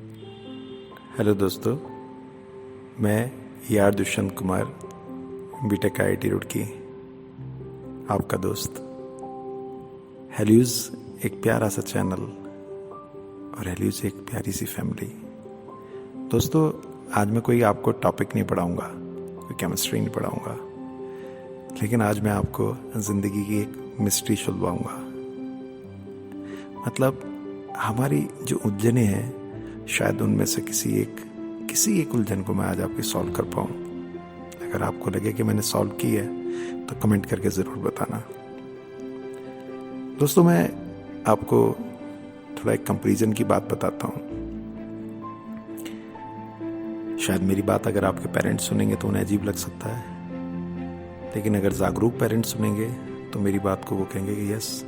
Hello दोस्तों, मैं यार दुष्यंत कुमार, बीटेक IIT रुड़की, आपका दोस्त। हेल्यूज एक प्यारा सा चैनल और हेल्यूज एक प्यारी सी फैमिली। दोस्तों, आज मैं कोई आपको टॉपिक नहीं पढ़ाऊंगा, कोई केमिस्ट्री नहीं पढ़ाऊंगा, लेकिन आज मैं आपको ज़िंदगी की एक मिस्ट्री सुलझाऊंगा। मतलब हमारी जो उलझनें हैं, शायद उनमें से किसी एक उलझन को मैं आज आपकी सॉल्व कर पाऊँ। अगर आपको लगे कि मैंने सॉल्व की है तो कमेंट करके ज़रूर बताना। दोस्तों, मैं आपको थोड़ा एक कंपैरिजन की बात बताता हूँ। शायद मेरी बात अगर आपके पेरेंट्स सुनेंगे तो उन्हें अजीब लग सकता है, लेकिन अगर जागरूक पेरेंट्स सुनेंगे तो मेरी बात को वो कहेंगे कि यस,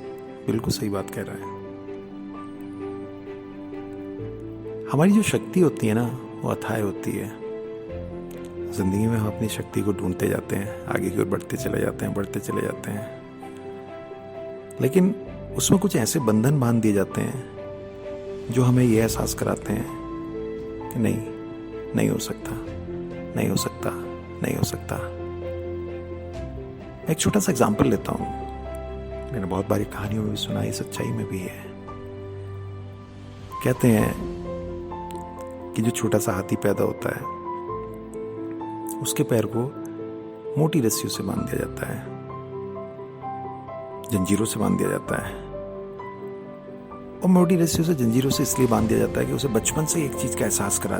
बिल्कुल सही बात कह रहा है। हमारी जो शक्ति होती है ना, वो अथाह होती है। जिंदगी में हम अपनी शक्ति को ढूंढते जाते हैं, आगे की ओर बढ़ते चले जाते हैं, लेकिन उसमें कुछ ऐसे बंधन बांध दिए जाते हैं जो हमें ये एहसास कराते हैं कि नहीं हो सकता। एक छोटा सा एग्जाम्पल लेता हूँ। मैंने बहुत बारी कहानियों में भी सुना है, सच्चाई में भी है। कहते हैं कि जो छोटा सा हाथी पैदा होता है, उसके पैर को मोटी रस्सियों से बांध दिया जाता है, जंजीरों से बांध दिया जाता है। और मोटी रस्सियों से, जंजीरों से इसलिए बांध दिया जाता है कि उसे बचपन से एक चीज का एहसास करा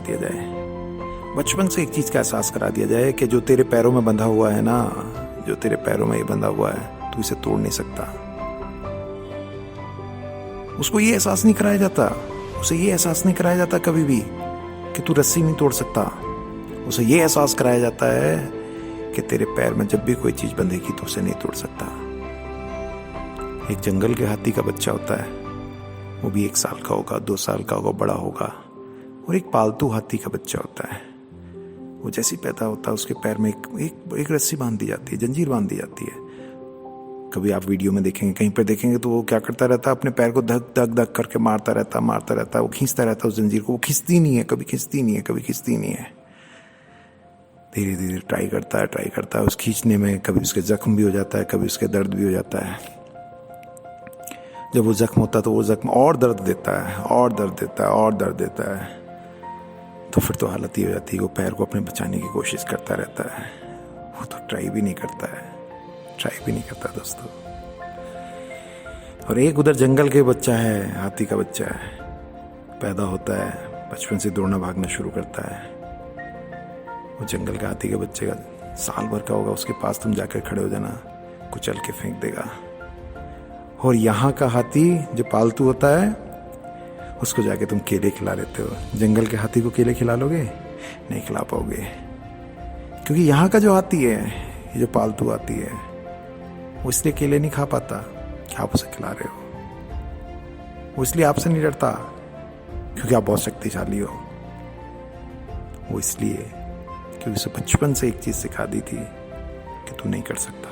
दिया जाए कि जो तेरे पैरों में बंधा हुआ है ना, जो तेरे पैरों में ये बंधा हुआ है, तू इसे तोड़ नहीं सकता। उसको ये एहसास नहीं कराया जाता कभी भी कि तू रस्सी नहीं तोड़ सकता। उसे ये एहसास कराया जाता है कि तेरे पैर में जब भी कोई चीज बंधेगी तो उसे नहीं तोड़ सकता। एक जंगल के हाथी का बच्चा होता है, वो भी 1 साल का होगा, 2 साल का होगा, बड़ा होगा। और एक पालतू हाथी का बच्चा होता है, वो जैसे ही पैदा होता है उसके पैर में एक रस्सी बांध दी जाती है, जंजीर बांध दी जाती है। कभी आप वीडियो में देखेंगे, कहीं पर देखेंगे तो वो क्या करता रहता है, अपने पैर को धक करके मारता रहता है, वो खींचता रहता है उस जंजीर को। वो खींचती नहीं है, कभी खींचती नहीं है। धीरे धीरे ट्राई करता है उस खींचने में। कभी उसके जख्म भी हो जाता है, कभी उसके दर्द भी हो जाता है। जब वो जख्म होता है तो वो जख्म और दर्द देता है, तो फिर तो हालत ही हो जाती है। वो पैर को अपने बचाने की कोशिश करता रहता है, वो तो ट्राई भी नहीं करता दोस्तों। और एक उधर जंगल के बच्चा है, हाथी का बच्चा है, पैदा होता है, बचपन से दौड़ना भागना शुरू करता है। वो जंगल का हाथी के बच्चे का साल भर का होगा, उसके पास तुम जाकर खड़े हो जाना, कुचल के फेंक देगा। और यहाँ का हाथी जो पालतू होता है, उसको जाके तुम केले खिला लेते हो। जंगल के हाथी को केले खिला लोगे? नहीं खिला पाओगे, क्योंकि यहाँ का जो हाथी है, ये जो पालतू हाथी है, वो इसलिए केले नहीं खा पाता कि आप उसे खिला रहे हो। वो इसलिए आपसे नहीं डरता क्योंकि आप बहुत शक्तिशाली हो। वो इसलिए क्योंकि उसे बचपन से एक चीज सिखा दी थी कि तू नहीं कर सकता,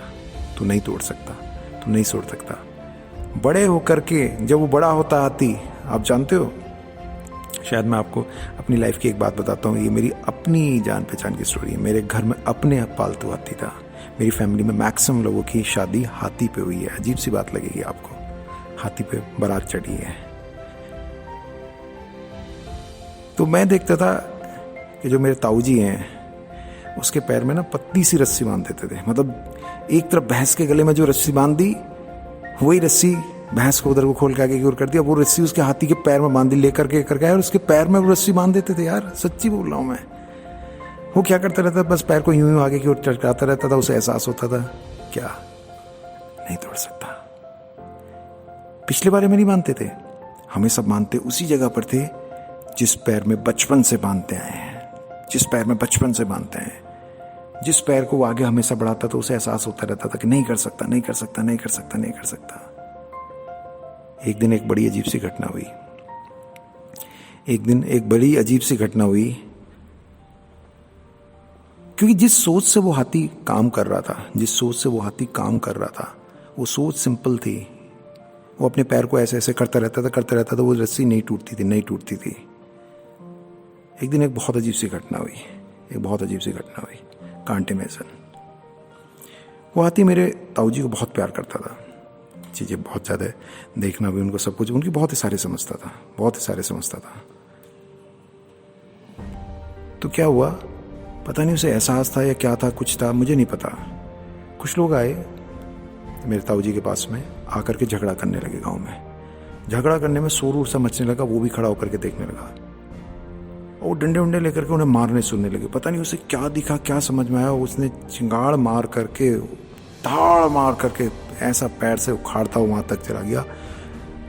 तू नहीं तोड़ सकता, तू नहीं छोड़ सकता। बड़े होकर के जब वो बड़ा होता हाथी, आप जानते हो, शायद मैं आपको अपनी लाइफ की एक बात बताता हूँ। ये मेरी अपनी जान पहचान की स्टोरी है। मेरे घर में अपने पालतू हाथी था। मेरी फैमिली में मैक्सिमम लोगों की शादी हाथी पे हुई है। अजीब सी बात लगेगी आपको, हाथी पे बारात चढ़ी है। तो मैं देखता था कि जो मेरे ताऊजी हैं, उसके पैर में ना पतली सी रस्सी बांध देते थे। मतलब एक तरफ भैंस के गले में जो रस्सी बांध दी, वही रस्सी भैंस को उधर को खोल के आगे की ओर कर दिया, वो रस्सी उसके हाथी के पैर में बांध दी, लेकर के और उसके पैर में वो रस्सी बांध देते थे। यार सच्ची बोल रहा हूं मैं। वो क्या करता रहता, बस पैर को यूं आगे की ओर चटकाता रहता था। उसे एहसास होता था क्या नहीं तोड़ सकता। पिछले बारे में नहीं बांधते थे, हमें सब बांधते उसी जगह पर थे जिस पैर में बचपन से बांधते आए हैं, जिस पैर को वो आगे हमेशा बढ़ाता था, उसे एहसास होता रहता था कि नहीं कर सकता। एक दिन एक बड़ी अजीब सी घटना हुई, क्योंकि जिस सोच से वो हाथी काम कर रहा था, वो सोच सिंपल थी। वो अपने पैर को ऐसे ऐसे करता रहता था, वो रस्सी नहीं टूटती थी। एक दिन एक बहुत अजीब सी घटना हुई, कांटे में सन। वो हाथी मेरे ताऊ जी को बहुत प्यार करता था, चीज़ें बहुत ज़्यादा, देखना भी उनको, सब कुछ, उनकी बहुत ही सारे समझता था। तो क्या हुआ पता नहीं, उसे एहसास था या क्या था, कुछ था, मुझे नहीं पता। कुछ लोग आए मेरे ताऊ जी के पास में, आकर के झगड़ा करने लगे गांव में। झगड़ा करने में शोर सा मचने लगा, वो भी खड़ा होकर के देखने लगा, और डंडे उंडे लेकर के उन्हें मारने सुनने लगे। पता नहीं उसे क्या दिखा, क्या समझ में आया, उसने चिंगाड़ मार करके, ताड़ मार करके ऐसा पैर से उखाड़ता हुआ वहां तक चला गया।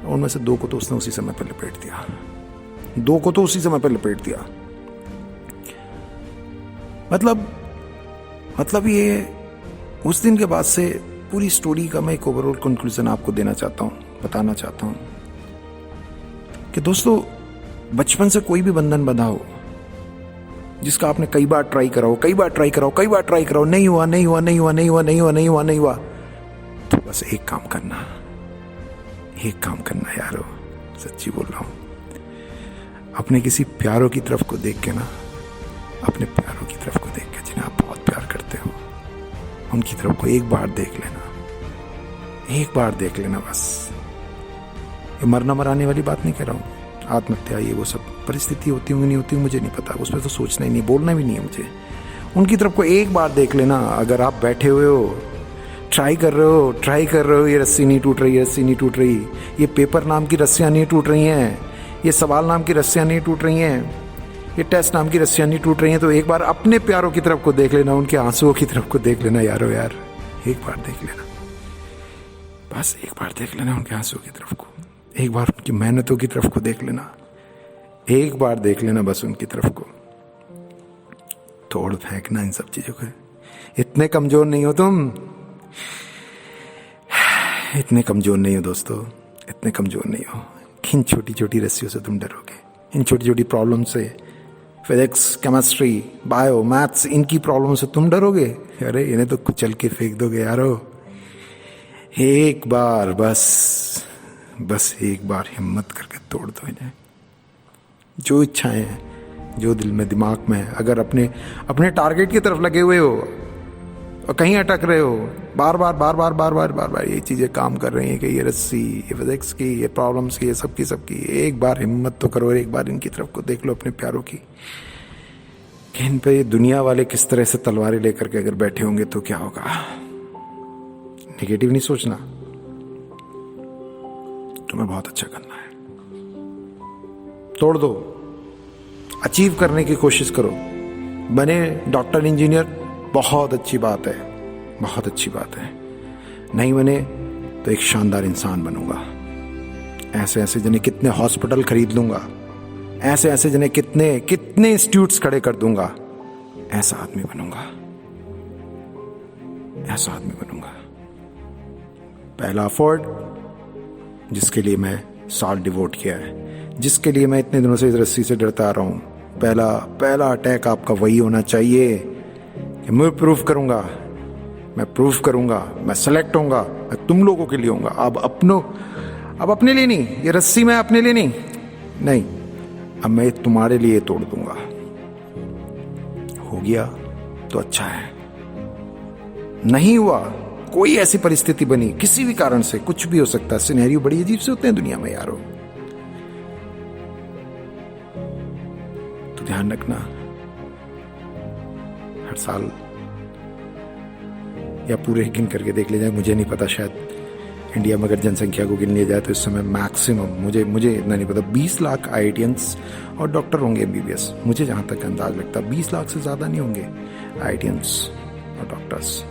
उनमें से 2 को तो उसने उसी समय पर लपेट दिया। मतलब ये उस दिन के बाद से पूरी स्टोरी का मैं एक ओवरऑल कंक्लूजन आपको बताना चाहता हूं कि दोस्तों, बचपन से कोई भी बंधन बंधा हो जिसका आपने कई बार ट्राई कराओ, नहीं हुआ, तो बस एक काम करना यारो, सच्ची बोल रहा हूं, अपने किसी प्यारों की तरफ को देख के जिन्हें आप बहुत प्यार करते हो, उनकी तरफ को एक बार देख लेना बस। ये मरना मराने वाली बात नहीं कह रहा हूं, आत्महत्या, ये वो सब परिस्थिति होती होंगी नहीं होती मुझे नहीं पता, उस पर तो सोचना ही नहीं, बोलना भी नहीं है मुझे। उनकी तरफ को एक बार देख लेना। अगर आप बैठे हुए हो, ट्राई कर रहे हो, ये रस्सी नहीं टूट रही, ये पेपर नाम की रस्सियां नहीं टूट रही हैं, ये सवाल नाम की रस्सियां नहीं टूट रही हैं, ये टेस्ट नाम की रस्सियां नहीं टूट रही हैं, तो एक बार अपने प्यारों की तरफ को देख लेना, उनके आंसुओं की तरफ को देख लेना यार, एक बार देख लेना, बस एक बार देख लेना उनके आंसुओं की तरफ को, एक बार उनकी मेहनतों की तरफ को देख लेना, एक बार देख लेना बस उनकी तरफ को। तोड़ फेंकना इन सब चीजों को। इतने कमजोर नहीं हो तुम, इतने कमजोर नहीं हो दोस्तों, इतने कमजोर नहीं हो। इन छोटी छोटी रस्सियों से तुम डरोगे, इन छोटी छोटी प्रॉब्लम से, फिजिक्स, केमिस्ट्री, बायो, मैथ्स, इनकी प्रॉब्लम से तुम डरोगे? अरे इन्हें तो कुचल के फेंक दोगे यारो। एक बार बस एक बार हिम्मत करके तोड़ दो इन्हें। जो इच्छाएं हैं, जो दिल में, दिमाग में है, अगर अपने टारगेट की तरफ लगे हुए हो और कहीं अटक रहे हो, बार बार ये चीजें काम कर रही हैं कि ये रस्सी, ये फिजिक्स की, ये प्रॉब्लम्स की, ये सबकी, एक बार हिम्मत तो करो और एक बार इनकी तरफ को देख लो अपने प्यारों की, कि इन पे दुनिया वाले किस तरह से तलवारें लेकर के अगर बैठे होंगे तो क्या होगा। नेगेटिव नहीं सोचना, तुम्हें बहुत अच्छा करना है। तोड़ दो, अचीव करने की कोशिश करो। बने डॉक्टर, इंजीनियर, बहुत अच्छी बात है। नहीं बने तो एक शानदार इंसान बनूंगा। ऐसे जिन्हें कितने हॉस्पिटल खरीद लूंगा, ऐसे जिन्हें कितने इंस्टीट्यूट्स खड़े कर दूंगा। ऐसा आदमी बनूंगा। पहला अफोर्ड, जिसके लिए मैं साल डिवोट किया है, जिसके लिए मैं इतने दिनों से इस रस्सी से डरता आ रहा हूं, पहला अटैक आपका वही होना चाहिए कि मैं प्रूफ करूंगा, मैं सेलेक्ट होऊंगा, मैं तुम लोगों के लिए होऊंगा। अब अपने लिए नहीं, ये रस्सी मैं अपने लिए नहीं, अब मैं तुम्हारे लिए तोड़ दूंगा। हो गया तो अच्छा है, नहीं हुआ, कोई ऐसी परिस्थिति बनी, किसी भी कारण से, कुछ भी हो सकता है, सिनेरियो बड़ी अजीब से होते हैं दुनिया में यारो, तो ध्यान रखना, हर साल या पूरे गिन करके देख ले जाए, मुझे नहीं पता, शायद इंडिया में अगर जनसंख्या को गिन लिया जाए तो इस समय मैक्सिमम, मुझे इतना नहीं पता, 20 लाख आईआईटियंस और डॉक्टर होंगे, एमबीबीएस, मुझे जहां तक अंदाज लगता है 20 लाख से ज्यादा नहीं होंगे आईआईटियंस और डॉक्टर्स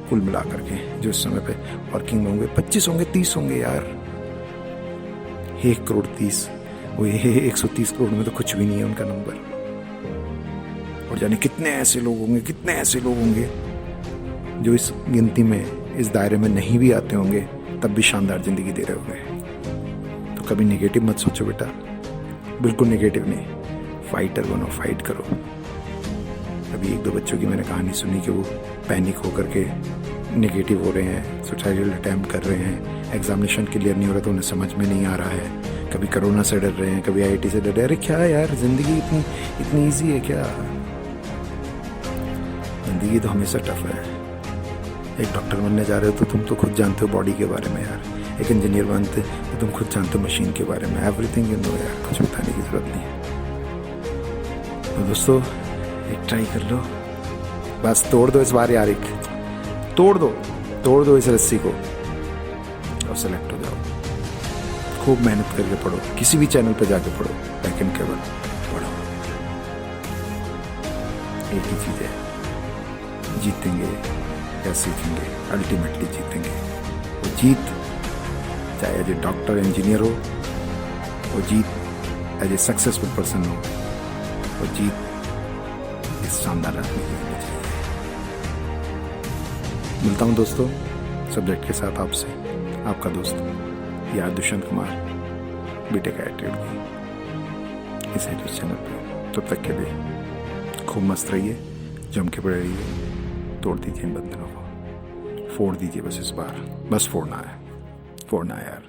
कुल मिला करके जो इस समय पे वर्किंग में होंगे। 25 होंगे, 30 होंगे यार, 1 करोड़ 30, वो 130 करोड़ में तो कुछ भी नहीं है उनका नंबर। और जाने कितने ऐसे लोग होंगे जो इस गिनती में, इस दायरे में नहीं भी आते होंगे, तब भी शानदार जिंदगी दे रहे होंगे। तो कभी नेगेटिव मत सोचो बेटा, बिल्कुल नेगेटिव नहीं, फाइटर बनो, फाइट करो। अभी 1-2 बच्चों की मैंने कहानी सुनी कि वो पैनिक होकर के नेगेटिव हो रहे हैं, सुसाइडल अटैम्प्ट कर रहे हैं, एग्जामिनेशन क्लियर नहीं हो रहा तो उन्हें समझ में नहीं आ रहा है, कभी कोरोना से डर रहे हैं, कभी आईआईटी से डर रहे हैं। अरे क्या यार, जिंदगी इतनी ईजी है क्या? जिंदगी तो हमेशा टफ है। एक डॉक्टर बनने जा रहे हो तो तुम तो खुद जानते हो बॉडी के बारे में यार। एक इंजीनियर बनते तो तुम खुद जानते हो मशीन के बारे में। एवरीथिंग यू नो यार, कुछ बताने की जरूरत नहीं है। तो दोस्तों एक ट्राई कर लो, बस तोड़ दो इस बार यार, एक तोड़ दो इस रस्सी को और सेलेक्ट हो जाओ। खूब मेहनत करके पढ़ो, किसी भी चैनल पे जाके पढ़ो, बैक एंड केबल पढ़ो। एक ही चीज़ है, जीतेंगे या सीखेंगे, अल्टीमेटली जीतेंगे। वो जीत चाहे एज ए डॉक्टर इंजीनियर हो, वो जीत एज ए सक्सेसफुल पर्सन हो, वो जीत इस शानदार आदमी की होनी चाहिए। मिलता हूँ दोस्तों सब्जेक्ट के साथ आपसे, आपका दोस्त यार दुष्यंत कुमार, बीटेक एटीट्यूड की इस यूट्यूब चैनल पर। तब तक के लिए खूब मस्त रहिए, जम के पड़े रहिए, तोड़ दीजिए इन बंधनों को, फोड़ दीजिए बस इस बार, बस फोड़ना है यार।